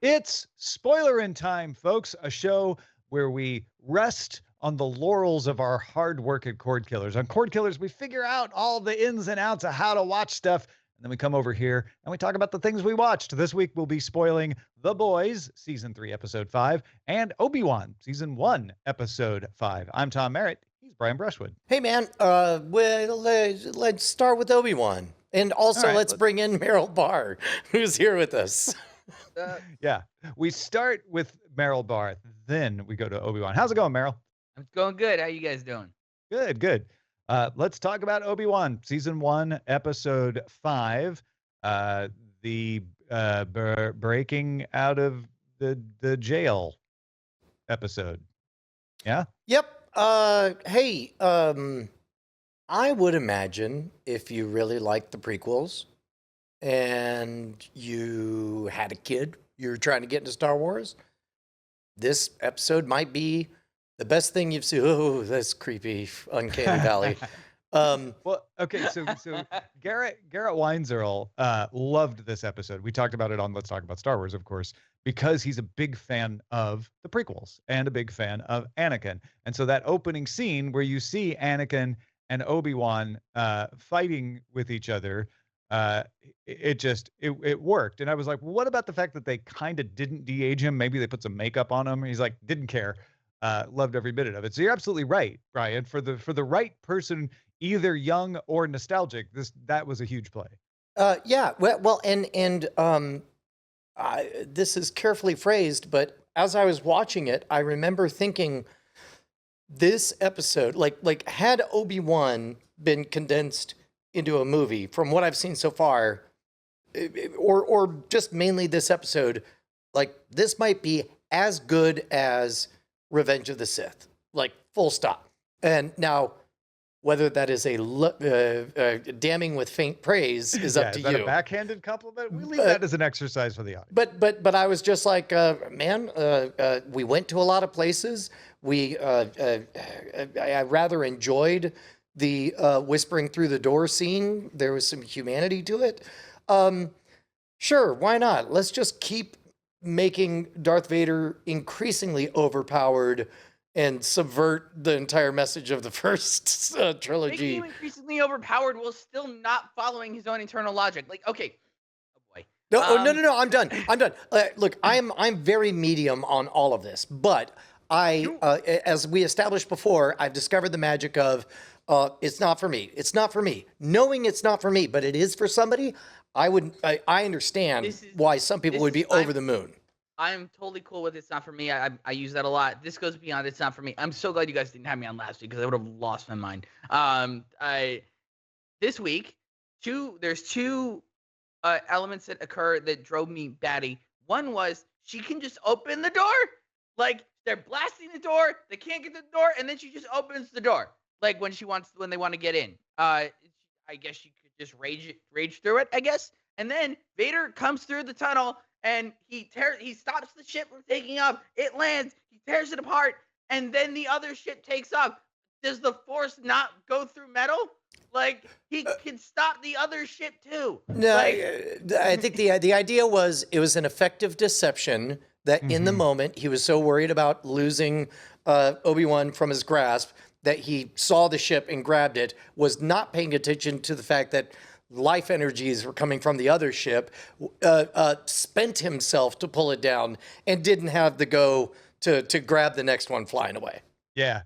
It's Spoilerin time, folks, a show where we rest on the laurels of our hard work at Cordkillers. On Cordkillers, we figure out all the ins and outs of how to watch stuff, and then we come over here and we talk about the things we watched. This week, we'll be spoiling The Boys, Season 3, Episode 5, and Obi-Wan, Season 1, Episode 5. I'm Tom Merritt. He's Brian Brushwood. Hey, man, let's start with Obi-Wan. And also, let's bring in Meryl Barr, who's here with us. Yeah, we start with Meryl Barr, then we go to Obi-Wan. How's it going, Meryl? It's going good. How you guys doing? Good, good. Let's talk about Obi-Wan, Season 1, Episode 5, the breaking out of the jail episode. Yeah? Yep. Hey, I would imagine if you really liked the prequels and you had a kid, you're trying to get into Star Wars, this episode might be the best thing you've seen. Oh, that's creepy, Uncanny Valley. Well, okay, so Garrett Weinzierl loved this episode. We talked about it on Let's Talk About Star Wars, of course, because he's a big fan of the prequels and a big fan of Anakin. And so that opening scene where you see Anakin and Obi-Wan fighting with each other, it worked. And I was like, well, what about the fact that they kind of didn't de-age him? Maybe they put some makeup on him. He's like, didn't care. Loved every minute of it. So you're absolutely right, Brian. For the right person, either young or nostalgic, that was a huge play. Yeah. Well, this is carefully phrased, but as I was watching it, I remember thinking this episode, like had Obi-Wan been condensed into a movie, from what I've seen so far, or just mainly this episode, like this might be as good as Revenge of the Sith, like full stop. And now, whether that is a damning with faint praise is up to is that you. A backhanded compliment? We leave that as an exercise for the audience. But I was just like, man, we went to a lot of places. I rather enjoyed the whispering through the door scene. There was some humanity to it. Sure, why not? Let's just keep making Darth Vader increasingly overpowered and subvert the entire message of the first trilogy. Making him increasingly overpowered while still not following his own internal logic. Like, okay. Oh boy. No, I'm done. Look, I'm very medium on all of this, but as we established before, I've discovered the magic of it's not for me. It's not for me. Knowing it's not for me, but it is for somebody, I understand why some people would be over the moon. I'm totally cool with it's not for me. I use that a lot. This goes beyond it's not for me. I'm so glad you guys didn't have me on last week because I would have lost my mind. This week, there's two elements that occur that drove me batty. One was she can just open the door. Like, they're blasting the door, they can't get to the door, and then she just opens the door. Like when they want to get in. I guess she could just rage through it, I guess. And then Vader comes through the tunnel and he stops the ship from taking off. It lands, he tears it apart, and then the other ship takes off. Does the Force not go through metal? Like, he can stop the other ship too. No, I think the idea was it was an effective deception that in the moment he was so worried about losing Obi-Wan from his grasp that he saw the ship and grabbed it, was not paying attention to the fact that life energies were coming from the other ship, spent himself to pull it down, and didn't have the go to grab the next one flying away. Yeah.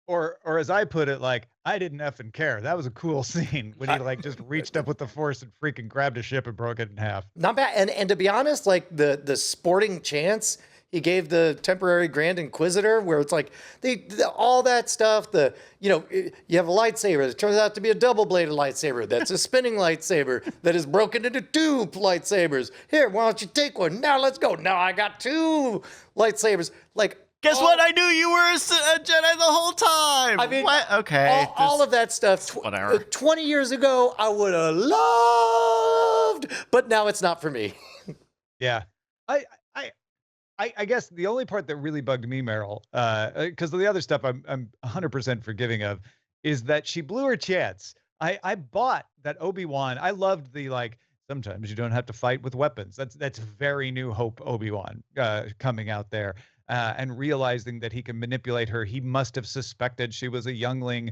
Or as I put it, like, I didn't effing care. That was a cool scene when he just reached up with the Force and freaking grabbed a ship and broke it in half. Not bad. And to be honest, like the sporting chance he gave the temporary Grand Inquisitor, where it's like all that stuff. You have a lightsaber that turns out to be a double-bladed lightsaber. That's a spinning lightsaber that is broken into two lightsabers. Here, why don't you take one? Now let's go. Now I got two lightsabers. Like, guess what? I knew you were a Jedi the whole time. I mean, what? Okay. All of that stuff. Whatever. 20 years ago, I would have loved, but now it's not for me. Yeah. I guess the only part that really bugged me, Meryl, because the other stuff I'm 100% forgiving of, is that she blew her chance. I bought that Obi-Wan. I loved the sometimes you don't have to fight with weapons. That's very New Hope Obi-Wan coming out there. And realizing that he can manipulate her. He must have suspected she was a youngling,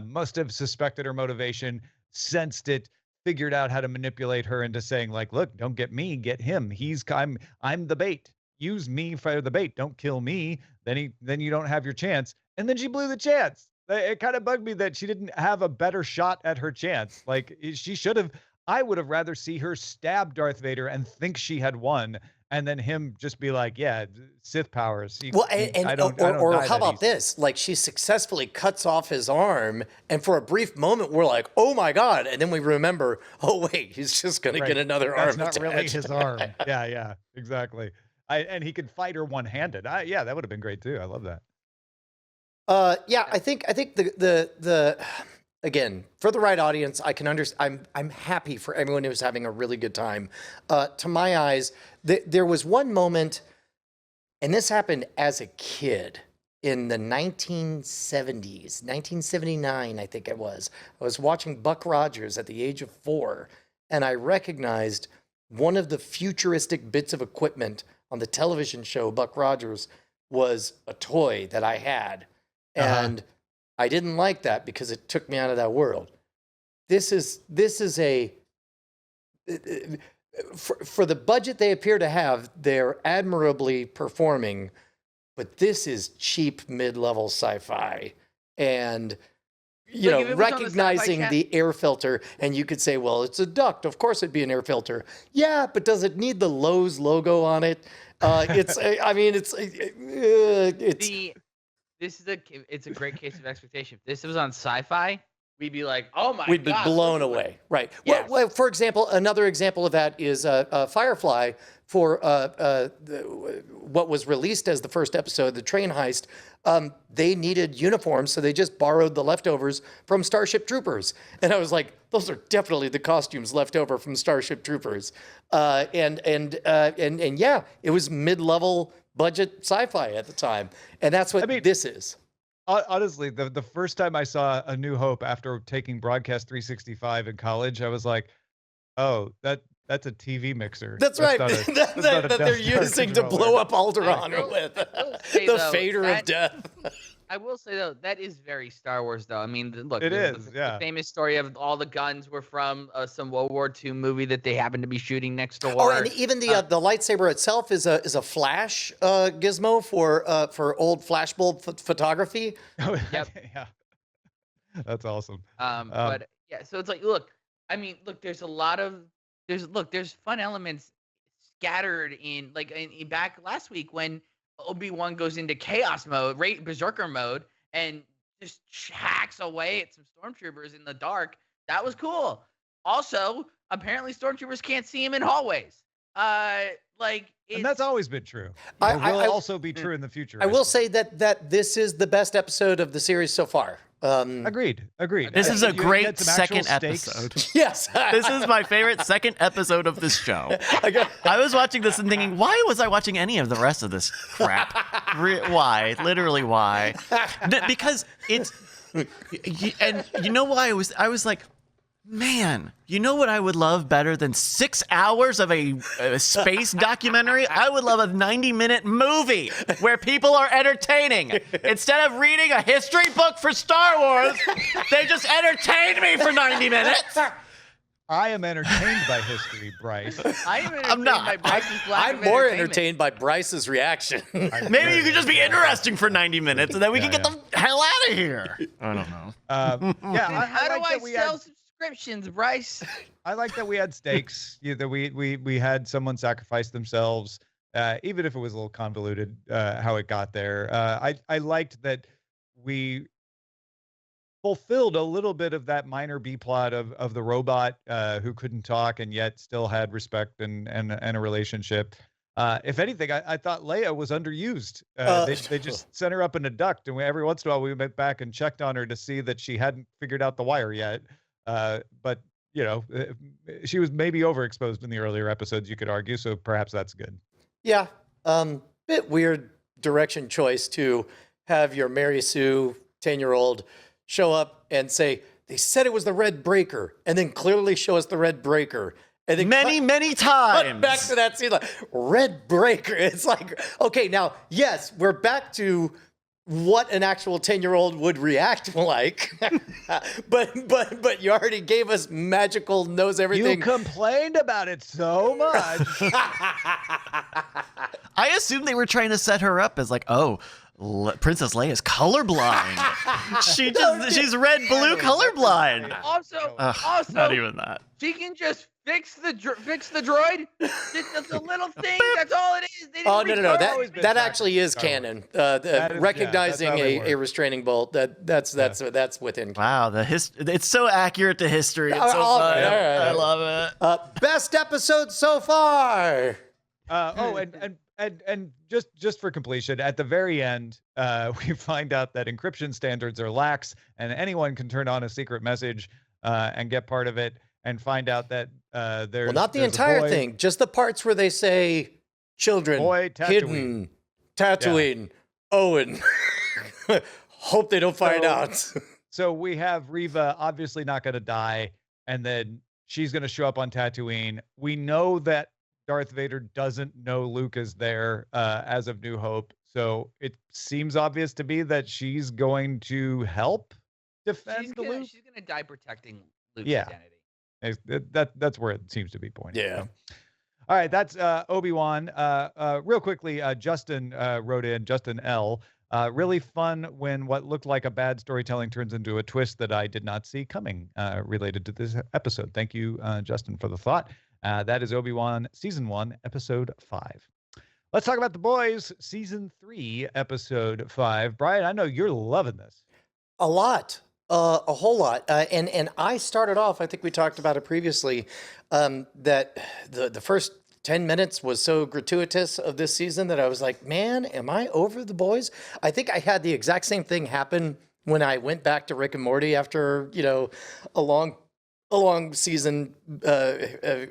must have suspected her motivation, sensed it, figured out how to manipulate her into saying, like, look, don't get me, get him. I'm the bait. Use me for the bait. Don't kill me. Then you don't have your chance. And then she blew the chance. It kind of bugged me that she didn't have a better shot at her chance. Like, she should have. I would have rather see her stab Darth Vader and think she had won, and then him just be like, yeah, Sith powers. Well, or how about this? Like, she successfully cuts off his arm, and for a brief moment, we're like, oh my God. And then we remember, oh, wait, he's just going to get another arm. That's not really his arm. Yeah, exactly. And he could fight her one-handed. Yeah, that would have been great too. I love that. Yeah, I think the again, for the right audience, I can understand. I'm happy for everyone who's having a really good time. To my eyes, there was one moment, and this happened as a kid in the 1970s, 1979, I think it was. I was watching Buck Rogers at the age of 4, and I recognized one of the futuristic bits of equipment on the television show Buck Rogers was a toy that I had. And I didn't like that because it took me out of that world. This is for the budget they appear to have, they're admirably performing, but this is cheap mid-level sci-fi. And you know, recognizing the air filter, and you could say, well, it's a duct. Of course it'd be an air filter. Yeah, but does it need the Lowe's logo on it? It's it's a great case of expectation. If this was on Sci-Fi, we'd be like, oh my god. We'd be blown away. Right. Yes. Well, for example, another example of that is Firefly for what was released as the first episode, the train heist. They needed uniforms, so they just borrowed the leftovers from Starship Troopers. And I was like, those are definitely the costumes left over from Starship Troopers. And yeah, it was mid-level budget sci-fi at the time. And that's what this is. Honestly, the first time I saw A New Hope after taking Broadcast 365 in college, I was like, oh, that's a TV mixer. That's right. That they're using to blow up Alderaan with. The fader of death. I will say, though, that is very Star Wars, though. I mean, look, the famous story of all the guns were from some World War II movie that they happened to be shooting next door. Oh, and even the lightsaber itself is a flash gizmo for old flashbulb photography. Yep. Yeah. That's awesome. But yeah, so it's like, look, there's a lot of there's fun elements scattered in back last week when Obi-Wan goes into chaos mode, berserker mode, and just hacks away at some stormtroopers in the dark. That was cool. Also, apparently stormtroopers can't see him in hallways. And that's always been true. It will also be true in the future. I will say that this is the best episode of the series so far. Agreed. This is a great second episode. Yes. This is my favorite second episode of this show. I was watching this and thinking, why was I watching any of the rest of this crap? Why? Literally, why? Because it's... And you know why I was like, man, you know what I would love better than 6 hours of a space documentary? I would love a 90-minute movie where people are entertaining. Instead of reading a history book for Star Wars, they just entertained me for 90 minutes. I am entertained by history, Bryce. I'm not. By Bryce's lack I'm of more entertained by Bryce's reaction. Maybe you could just be interesting for 90 minutes, and then we can get the hell out of here. I don't know. How do I sell subscriptions, Bryce? I like that we had stakes. That we had someone sacrifice themselves, even if it was a little convoluted how it got there. I liked that we fulfilled a little bit of that minor B plot of the robot who couldn't talk and yet still had respect and a relationship. If anything, I thought Leia was underused. They just sent her up in a duct, and every once in a while we went back and checked on her to see that she hadn't figured out the wire yet. But she was maybe overexposed in the earlier episodes, you could argue, so perhaps that's good. Yeah. Bit weird direction choice to have your Mary Sue 10-year-old show up and say, they said it was the red breaker, and then clearly show us the red breaker. And then many cut times. back to that scene, like Red Breaker. It's like, okay, now, yes, we're back to what an actual 10-year-old would react like. but you already gave us magical knows everything. You complained about it so much. I assumed they were trying to set her up as like, oh, Princess Leia's colorblind. She's red-blue colorblind. Also, not even that. she can just fix the droid. That's a little thing. That's all it is. They Oh, didn't no. record- That actually is canon. Recognizing a restraining bolt, that's within canon. Wow, it's so accurate to history. It's so Oh, fun. all right. I love it. Best episode so far. And just for completion, at the very end, we find out that encryption standards are lax, and anyone can turn on a secret message and get part of it, and find out that there's Well, not the there's a entire boy- thing, just the parts where they say children, Boy, Tatooine. hidden, Tatooine, Owen. Hope they don't find out. So we have Reva obviously not going to die, and then she's going to show up on Tatooine. We know that Darth Vader doesn't know Luke is there as of New Hope, so it seems obvious to me that she's going to help defend She's Luke. gonna die protecting Luke's Yeah. identity. That's where it seems to be pointing. Yeah. So. All right, that's Obi-Wan. Real quickly, Justin wrote in, Justin L. Really fun when what looked like a bad storytelling turns into a twist that I did not see coming related to this episode. Thank you, Justin, for the thought. That is Obi-Wan Season 1, Episode 5. Let's talk about The Boys, Season 3, Episode 5. Brian, I know you're loving this. A lot. A whole lot. And I started off, I think we talked about it previously, that the first 10 minutes was so gratuitous of this season that I was like, man, am I over The Boys? I think I had the exact same thing happen when I went back to Rick and Morty after, a long season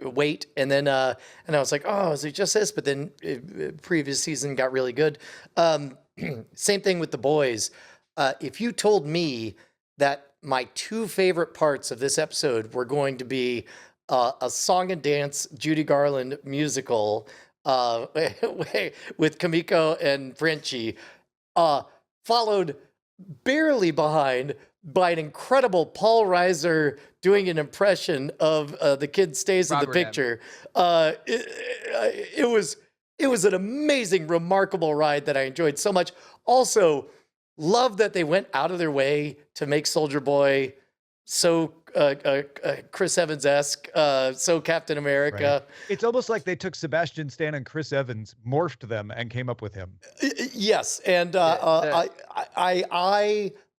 wait. And then I was like, oh, is it just this? But then previous season got really good. Same thing with The Boys. If you told me that my two favorite parts of this episode were going to be a song and dance Judy Garland musical with Kamiko and Frenchie, followed barely behind by an incredible Paul Reiser doing an impression of The Kid Stays in the Robert Picture. It was an amazing, remarkable ride that I enjoyed so much. Also, love that they went out of their way to make Soldier Boy so Chris Evans-esque, so Captain America. Right. It's almost like they took Sebastian Stan and Chris Evans, morphed them, and came up with him. Yes, and I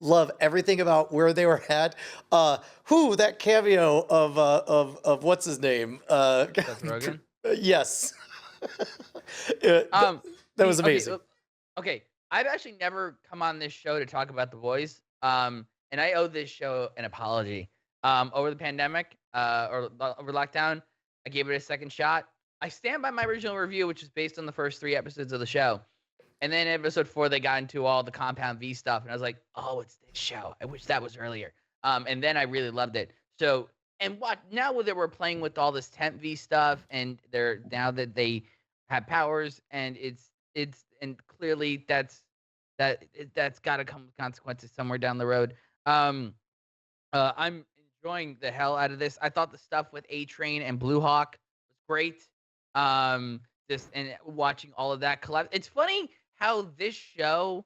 love everything about where they were at. That cameo of what's his name? Seth Rogen? Yes. That was amazing. Okay, I've actually never come on this show to talk about The Boys. And I owe this show an apology. Over the pandemic, or over lockdown, I gave it a second shot. I stand by my original review, which is based on the first 3 episodes of the show. And then episode 4, they got into all the Compound V stuff, and I was like, oh, it's this show. I wish that was earlier. And then I really loved it. So, and now that we're playing with all this Temp V stuff, and now that they have powers, and and clearly that's got to come with consequences somewhere down the road. I'm enjoying the hell out of this. I thought the stuff with A-Train and Blue Hawk was great. And watching all of that collapse. It's funny how this show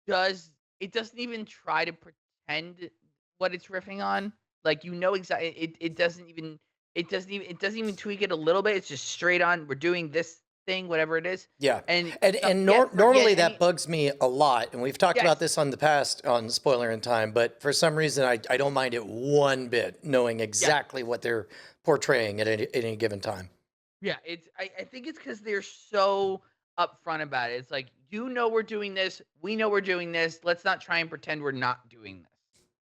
doesn't even try to pretend what it's riffing on. Like, exactly, it doesn't even tweak it a little bit. It's just straight on. We're doing this thing, whatever it is. Yeah. Normally that bugs me a lot. And we've talked about this on the past on Spoilerin Time, but for some reason I don't mind it one bit, knowing exactly what they're portraying at any given time. Yeah, I think it's because they're so upfront about it. It's like, we're doing this. We know we're doing this. Let's not try and pretend we're not doing this.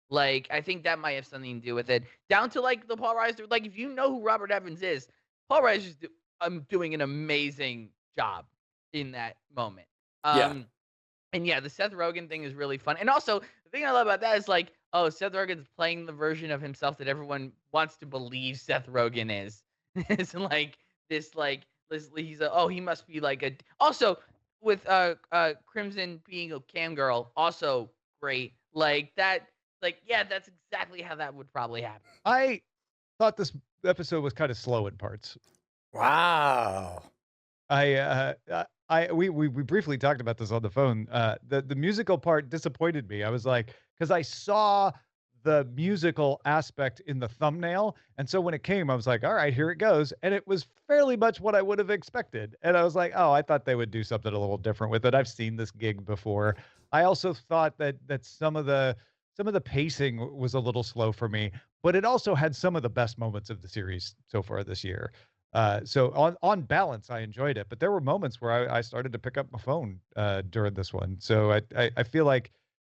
Like, I think that might have something to do with it. Down to like the Paul Reiser. Like, if you know who Robert Evans is, Paul Reiser's doing an amazing job in that moment. And the Seth Rogen thing is really fun. And also, the thing I love about that is like, oh, Seth Rogen's playing the version of himself that everyone wants to believe Seth Rogen is. It's like this he's he must be like a also with Crimson being a cam girl, also great. Like that, like yeah, that's exactly how that would probably happen. I thought this episode was kind of slow in parts. Wow. We briefly talked about this on the phone. The musical part disappointed me. I was like, because I saw the musical aspect in the thumbnail, and so when it came, I was like, all right, here it goes, and it was fairly much what I would have expected. And I was like, oh, I thought they would do something a little different with it. I've seen this gig before. I also thought that some of the pacing was a little slow for me, but it also had some of the best moments of the series so far this year. So on balance, I enjoyed it, but there were moments where I started to pick up my phone during this one. So I feel like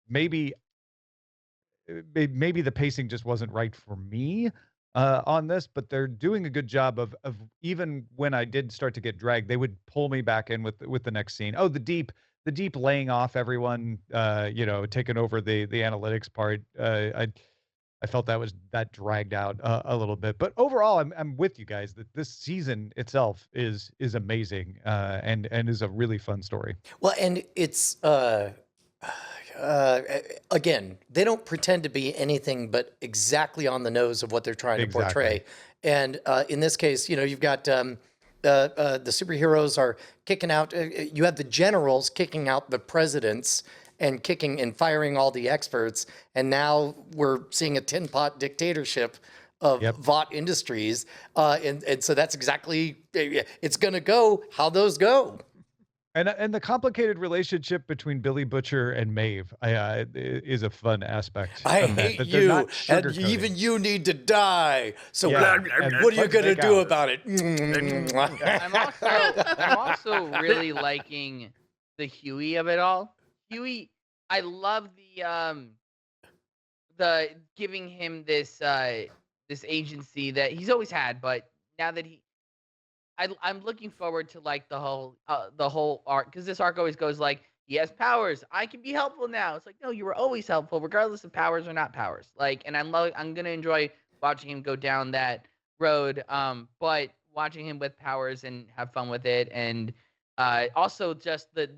maybe maybe the pacing just wasn't right for me on this, but they're doing a good job of even when I did start to get dragged, they would pull me back in with the next scene. Oh, the deep laying off everyone, taking over the analytics part. I felt that dragged out a little bit, but overall, I'm with you guys that this season itself is amazing and is a really fun story. Well, and it's again, they don't pretend to be anything but exactly on the nose of what they're trying to portray. And in this case, you've got the superheroes are kicking out. You have the generals kicking out the presidents and kicking and firing all the experts. And now we're seeing a tin pot dictatorship of Vought Industries. And so that's exactly, it's going to go how those go. And the complicated relationship between Billy Butcher and Maeve is a fun aspect. I of that, hate that they're you, not and sugarcoating. even you need to die. So Yeah, what are you let's going to make do out. about it? I'm also really liking the Huey of it all. Huey, I love the giving him this agency that he's always had, but now that I'm looking forward to like the whole arc, because this arc always goes like he has powers, I can be helpful now. It's like, no, you were always helpful regardless of powers or not powers. Like, and I'm gonna enjoy watching him go down that road. But watching him with powers and have fun with it, and also just the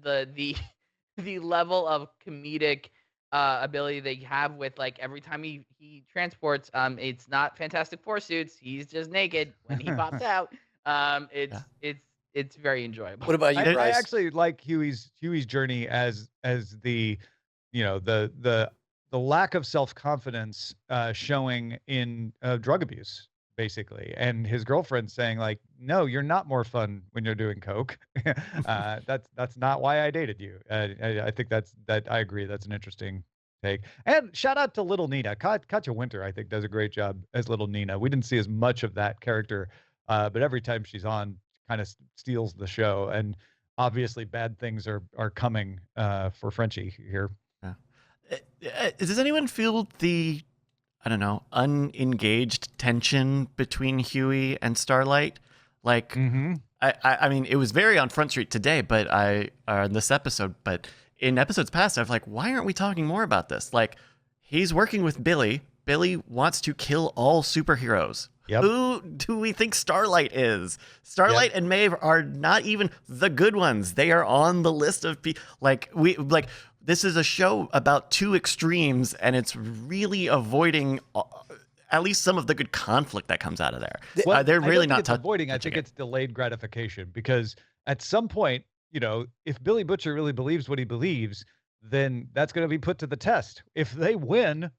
the level of comedic ability they have with like every time he transports, it's not Fantastic Four suits, he's just naked when he pops out. It's very enjoyable. What about you, I Bryce? actually like Huey's journey as the the lack of self-confidence showing in drug abuse, basically, and his girlfriend saying like, no, you're not more fun when you're doing coke. That's not why I dated you. I think I agree, that's an interesting take. And shout out to Little Nina. Katja Winter, I think, does a great job as Little Nina. We didn't see as much of that character, but every time she's on, kind of steals the show. And obviously, bad things are coming for Frenchie here. Does anyone feel the, I don't know, unengaged tension between Huey and Starlight? Like, I mean, it was very on Front Street today, but in this episode, but in episodes past, I've like, why aren't we talking more about this? Like, he's working with Billy. Billy wants to kill all superheroes. Yep. Who do we think Starlight is? Starlight and Maeve are not even the good ones. They are on the list of people. This is a show about two extremes, and it's really avoiding at least some of the good conflict that comes out of there. Well, they're really not avoiding. I think it's delayed gratification, because at some point, if Billy Butcher really believes what he believes, then that's going to be put to the test. If they win,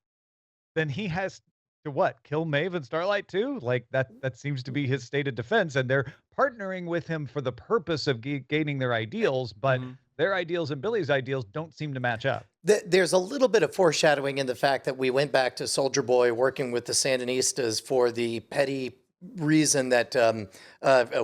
then he has to kill Maeve and Starlight too? Like that seems to be his stated defense, and they're partnering with him for the purpose of gaining their ideals, but their ideals and Billy's ideals don't seem to match up. There's a little bit of foreshadowing in the fact that we went back to Soldier Boy working with the Sandinistas for the petty reason that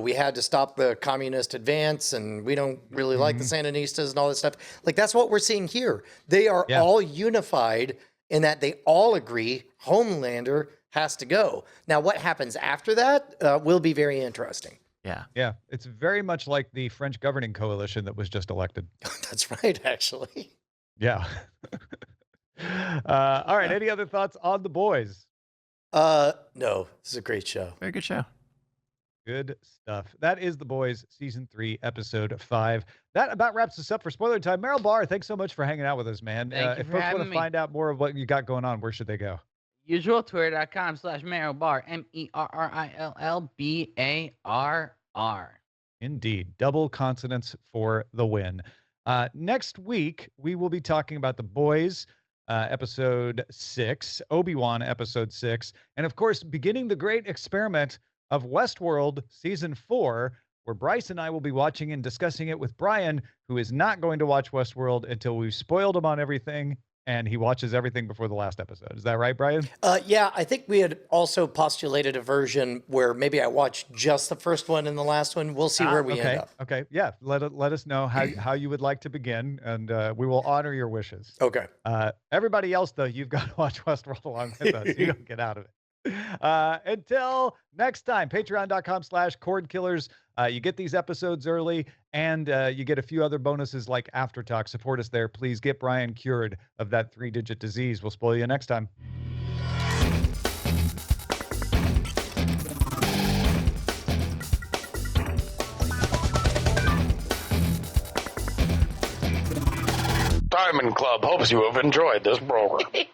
we had to stop the communist advance, and we don't really like the Sandinistas and all that stuff. Like, that's what we're seeing here. They are all unified in that they all agree Homelander has to go. Now, what happens after that will be very interesting. Yeah. It's very much like the French governing coalition that was just elected. That's right, actually. Yeah. All right. Any other thoughts on The Boys? No, this is a great show. Very good show. Good stuff. That is The Boys, Season 3, Episode 5. That about wraps us up for Spoiler Time. Meryl Barr, thanks so much for hanging out with us, man. Thank you if for folks want having to me. find out more of what you got going on, where should they go? Usual, twitter.com/MerylBarr, MERRILLBARR. Indeed. Double consonants for the win. Next week, we will be talking about The Boys, Episode 6, Obi-Wan, Episode 6, and of course, beginning the great experiment of Westworld, Season 4, where Bryce and I will be watching and discussing it with Brian, who is not going to watch Westworld until we've spoiled him on everything, and he watches everything before the last episode. Is that right, Brian? Yeah, I think we had also postulated a version where maybe I watched just the first one and the last one. We'll see where we end up. Okay, yeah. Let us know how you would like to begin, and we will honor your wishes. Okay. Everybody else, though, you've got to watch Westworld along with us. You don't get out of it. Until next time, patreon.com/Cordkillers. You get these episodes early, and you get a few other bonuses like After Talk. Support us there. Please get Brian cured of that 3-digit disease. We'll spoil you next time. Diamond Club hopes you have enjoyed this program.